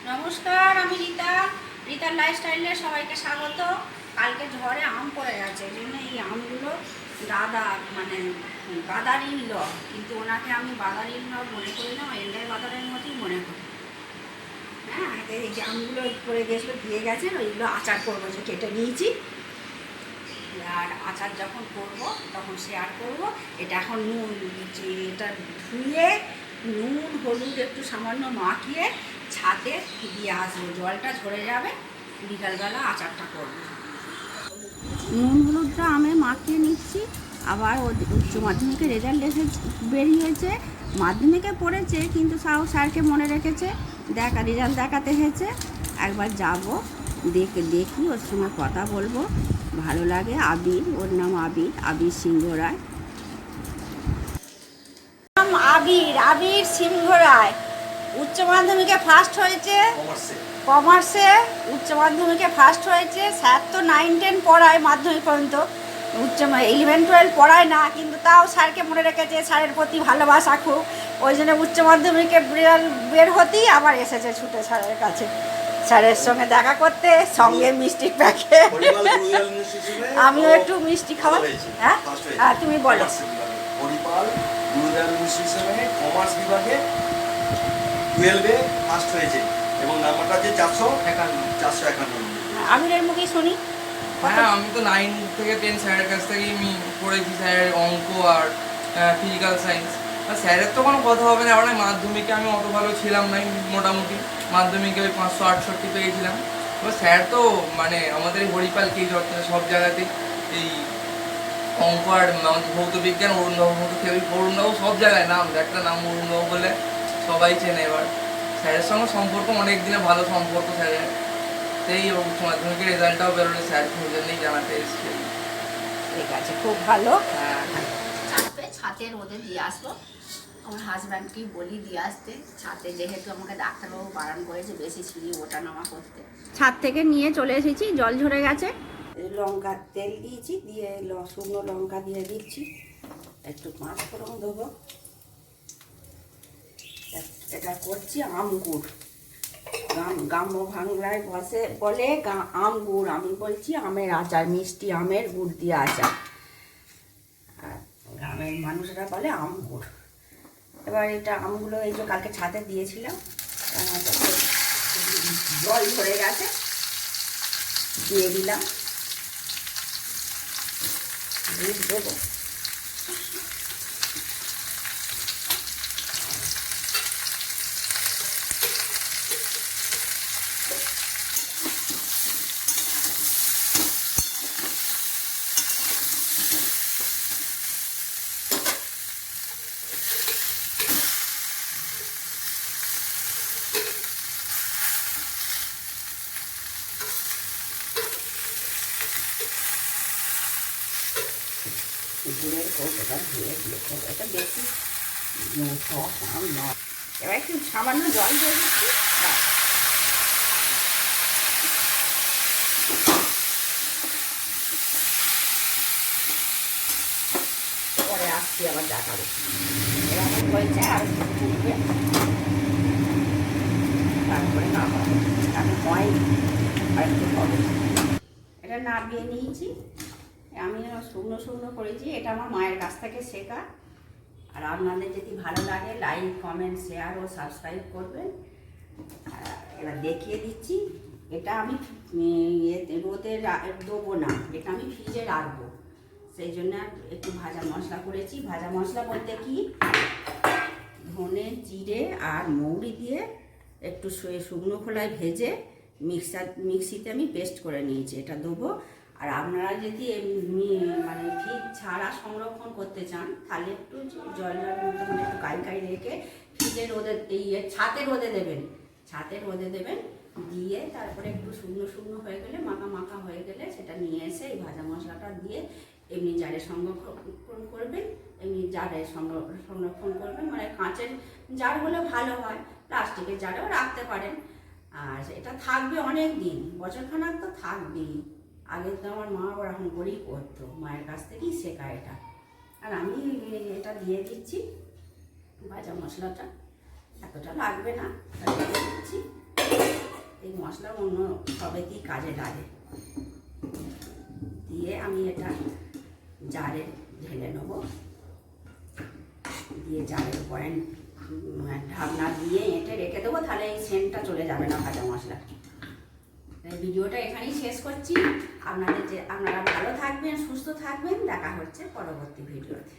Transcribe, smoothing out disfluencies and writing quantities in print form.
নমস্কার, আমি রিতার লাইফস্টাইলে সবাইকে স্বাগত। কালকে ঝড়ে আম পড়ে গেছে, এই জন্য এই আমগুলো দাদা মানে বাদার ইল, কিন্তু ওনাকে আমি বাদার ইল মনে করি না, এলডাই বাদারের মতোই মনে করি। হ্যাঁ, এই যে আমগুলো পড়ে গেছিলো, দিয়ে গেছেন, ওইগুলো আচার করবো, যে কেটে নিয়েছি। আর আচার যখন করব তখন শেয়ার করব। এটা এখন নুন, এটা ধুয়ে নুন হলুদ একটু সামান্য মাখিয়ে ছাদে দিয়ে আসবো, জলটা ঝরে যাবে, বিকালবেলা আচারটা করব। নুন হলুদটা আমি মাখিয়ে নিচ্ছি। আবার উচ্চ মাধ্যমিকের রেজাল্ট বেরিয়েছে, মাধ্যমিকে পড়েছে, কিন্তু স্যারকে মনে রেখেছে, রেজাল্ট দেখাতে হয়েছে। একবার যাব, দেখি ওর সঙ্গে কথা বলবো, ভালো লাগে। ওর নাম আবির সিংহ রায়। আবির সিংহ রায় উচ্চ মাধ্যমিকে ফার্স্ট হয়েছে, কমার্সে উচ্চ মাধ্যমিকে ফার্স্ট হয়েছে। স্যার তো 9-10 পড়ায়, মাধ্যমিক পর্যন্ত, 11-12 পড়ায় না, কিন্তু তাও স্যারকে মনে রেখেছে, স্যারের প্রতি ভালোবাসা খুব। ওই জন্য উচ্চ মাধ্যমিকে বের হতেই আবার এসেছে ছুটে স্যারের কাছে, স্যারের সঙ্গে দেখা করতে, সঙ্গে মিষ্টির প্যাকেট। আমিও একটু মিষ্টি খাওয়া। হ্যাঁ, তুমি বলো। কমার্স বিভাগে 12-এ ফার্স্ট হয়েছে এবং নাম্বারটা যে 451। আমিরের মুখে শুনি। হ্যাঁ, আমি তো 9 থেকে 10 স্যারের কাছ থেকেই আমি পড়েছি, স্যারের অঙ্ক আর ফিজিক্যাল সায়েন্স। আর স্যারের তো কোনো কথা হবে না, আমরা মাধ্যমিকে আমি অত ভালো ছিলাম না, মোটামুটি মাধ্যমিকে ওই 568 পেয়েছিলাম। এবার স্যার তো মানে আমাদের হরিপাল কে সব জায়গাতেই এই অঙ্ক আর ভৌত বিজ্ঞান, অরুণবাবু সব জায়গায় নাম, একটা নাম অরুণবাবু বলে সবাই চেনে। এবার স্যারের সঙ্গে সম্পর্ক অনেক দিনে ভালো সম্পর্ক স্যারের। সেই উচ্চ মাধ্যমিকের রেজাল্টটাও বেরোলে স্যার খুঁজেই জানাতে এসছে। ঠিক আছে, খুব ভালো। ছাদে রোদে দিয়ে আসবো, আমার হাজব্যান্ডকেই বলি দিয়ে আসতে ছাদে, যেহেতু আমাকে ডাক্তারবাবু বারণ করেছে বেশি সিঁড়ি ওঠা নামা করতে। ছাদ থেকে নিয়ে চলে এসেছি, জল ঝরে গেছে। লঙ্কা তেল দিয়েছি, দিয়ে শুকনো লঙ্কা দিয়ে দিচ্ছি, একটু 5 ফোড়ন দেবো। এটা করছি আম গুড়, গ্রাম্য বাংলায় বলে আম গুড়, আমি বলছি আমের আচার, মিষ্টি আমের গুড় দিয়ে আচার, আর গ্রামের মানুষরা বলে আম গুড়। এবার এটা আমগুলো এই যে কালকে ছাদে দিয়েছিলাম, জল ধরে গেছে, দিয়ে দিলাম, দুধ দেবো। গুড়ের কৌটোটা ধুয়ে দিয়েছে, এটা বেশি টক আম নয়। এবার একটু সামান্য জল দিয়ে দিচ্ছি, পরে আসছি আবার দেখাবো। এরকম হয়েছে, আর একটু ফুটবে, তারপরে নামাবো, আমি হয়নি, আর একটু হবে। এটা নামিয়ে নিয়েছি, আমি শুকনো করেছি, এটা আমার মায়ের কাছ থেকে শেখা। আর আপনাদের যদি ভালো লাগে লাইক, কমেন্ট, শেয়ার ও সাবস্ক্রাইব করবেন। এবার দেখিয়ে দিচ্ছি, এটা আমি রোদে দেবো না, এটা আমি ফ্রিজে রাখবো, সেই জন্য একটু ভাজা মশলা করেছি। ভাজা মশলা বলতে কি, ধনে, জিরে আর মৌরি দিয়ে একটু শুকনো খোলায় ভেজে মিক্সিতে আমি পেস্ট করে নিয়েছি, এটা দেবো। আর আপনারা যদি মানে ফ্রিজ ছাড়া সংরক্ষণ করতে চান, তাহলে একটু জলের মতো মানে একটু কাই রেখে ফ্রিজে রোদে ছাতে রোদে দেবেন, দিয়ে তারপরে একটু শুকনো হয়ে গেলে, মাখা হয়ে গেলে, সেটা নিয়ে এসে এই ভাজা মশলাটা দিয়ে এমনি জারে সংরক্ষণ করবেন, এমনি জারে সংরক্ষণ করবেন। মানে কাঁচের জার হলে ভালো হয়, প্লাস্টিকের জারেও রাখতে পারেন। আর এটা থাকবে অনেক দিন, বছরখানেক তো থাকবেই। আগে তো আমার মা ওরকম করেই করতো, মায়ের কাছ থেকেই শেখা এটা। আর আমি এটা দিয়ে দিচ্ছি, ভাজা মশলাটা এতটা লাগবে না, দিয়ে দিচ্ছি। মশলা অন্য সবেতেই কাজে লাগে। দিয়ে আমি এটা জারে ঢেলে নেবো, দিয়ে জারের উপরে ঢাকনা দিয়ে এঁটে রেখে দেবো, তাহলে এই সেন্টটা চলে যাবে না ভাজা মশলা। এই ভিডিওটা এখানেই শেষ করছি। আপনারা ভালো থাকবেন, সুস্থ থাকবেন, দেখা হচ্ছে পরবর্তী ভিডিওতে।